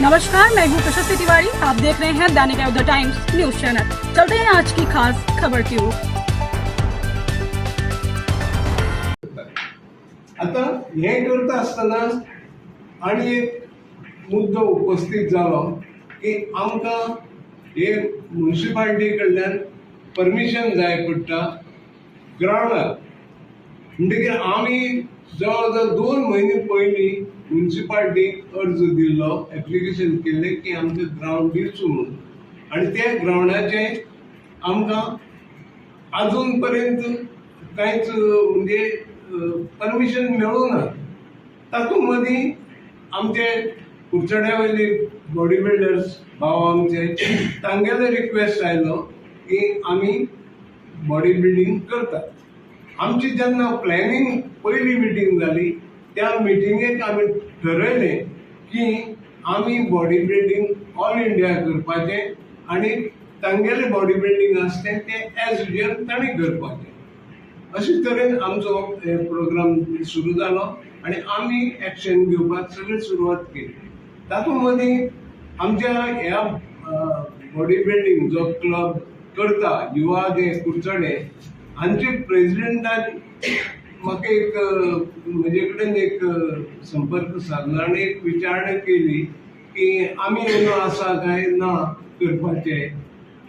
नमस्कार, मैं हूँ प्रशस्ति तिवारी। आप देख रहे हैं दैनिक द टाइम्स न्यूज चैनल। चलते हैं आज की खास खबर की ओर। आता हे करता असताना आणि एक मुद्दो उपस्थित जालो की आमकां हे म्युनिसिपालिटी कडल्यान परमिशन जाय पडटा ग्रावंडार. म्हणटकीर आमी जवळ जवळ 2 म्हयने पयलीं म्युनिसिपालिटीक अर्ज दिल्लो, एप्लिकेशन केल्लें की आमकां ग्रावंड दिवचो म्हणून. आनी त्या ग्रावंडाचे आमकां अजून पर्यंत कांयच म्हणजे परमिशन मेळूं ना. तातूंत मदीं आमचे कुडचड्या वयले बॉडी बिल्डर्स भाव आमचे तांगेलो रिक्वेस्ट आयलो की आमी बॉडी बिल्डिंग करतात. आमची जेन्ना प्लॅनिंग पयली मिटींग जाली त्या मिटिंगेक आमी ठरयलें की आमी बॉडी बिल्डिंग ऑल इंडिया करपाचें आनी तांगेलें बॉडी बिल्डिंग आसता तें एज युजल तांणी करपाचें. अशे तरेन आमचो प्रोग्राम सुरू जालो आनी आमी एक्शन घेवपाक सगळी सुरवात केली. तातूंत मदीं आमच्या ह्या बॉडी बिल्डिंग जो क्लब करता युवा जे कुडचडे हांचे प्रेसिडेंटान म्हाका एक म्हजे कडेन एक संपर्क साधलो आनी एक विचारणा केली की आमी येवन आसा काय ना करपाचें.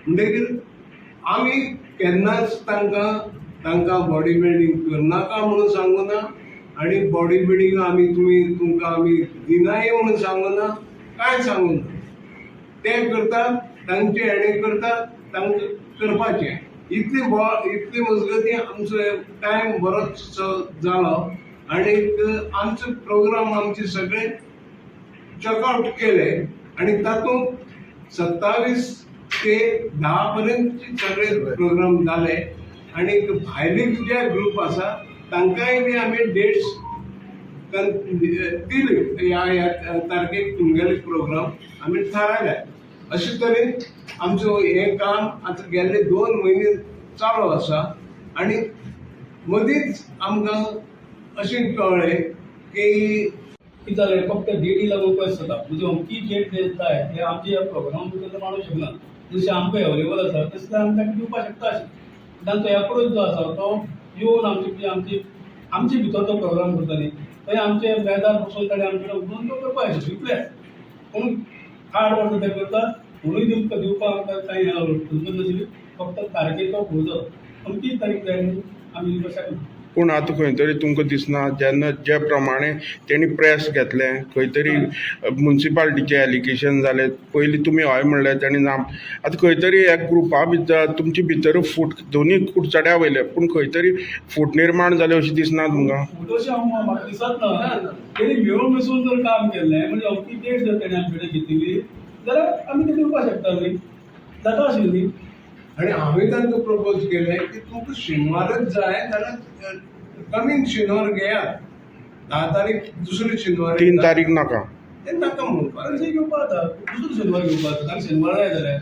म्हणटकीर आमी केन्नाच तांकां बॉडी बिल्डिंग करनाका म्हणून सांगूं ना आनी बॉडी बिल्डिंग तुमकां आमी दिनाय म्हणून सांगूं ना, कांय सांगूं ना. ते करतात तांचे हेणे करतात तांकां करपाचें. इतली मजगतीं आमचो टायम बरोच जालो आनी आमचो प्रोग्राम आमचे सगळे चेकआउट केले आनी तातूंत 27 ते 10 पर्यंत सगळे प्रोग्राम जाले. आनी भायले जे ग्रूप आसा तांकांय बी आमी डेट्स दिली. ह्या तारखेक तुमगेले प्रोग्राम आमी थारायले. अशे तरेन आमचो हे काम आतां गेल्ले 2 म्हयने चालू आसा. आनी मदींच आमकां अशें कळ्ळें की कितें जालें फक्त डेटी लागून पयस जाता. म्हणजे अमकी डेट जाय हे आमच्या प्रोग्राम भितर मानूंक शकना. जशें आमकां अवेलेबल आसा तसलें आमी ताका दिवपाक शकता. अशें तांचो एप्रोच जो आसा तो येवन आमचे भितर तो प्रोग्राम करतली थंय आमचे बेजार बसून ताणें आमचे कडेन उलोवन तो करपाक शकता. पूण 8 वर्सां ते करतात म्हणून दिवपाक आमकां कांय अडचण नाशिल्ली. फक्त तारखेचो फुडो अमकी तारीख जाय म्हणून आमी दिवपाक शकना. पूण आतां खंय तरी तुमकां दिसना जेन्ना जे प्रमाणे तेणी प्रेस घेतलें खंय तरी म्युनिसिपालिटीचें एलिगेशन जालें, पयलीं तुमी हय म्हणलें तेणी ना, आतां खंय तरी एक ग्रुपा भितर तुमचे भितर फूट दोनूय कुडचड्या वयले पूण खंय तरी फूट निर्माण जालें अशें दिसना तुमकां? फूट अशें म्हाका दिसत ना. तेणी मेळून मिसळून जर काम केलें म्हणजे अमकी डेट जर तेणी आमचे कडेन घेतिल्ली जाल्यार आमी ती दिवपाक शकतालीं. जाता आशिल्ली. आनी हांवें तांकां प्रपोज केलें की तुमकां शेनवारच जाय जाल्यार कमींग शेनवार घेयात. 10 तारीख दुसरे शेनवार 3 तारीख नाका. ते नाका म्हणपाक. अशें घेवपाक जाता. दुसरो शेनवार घेवपाक जाता. ताका शेनवार जाय जाल्यार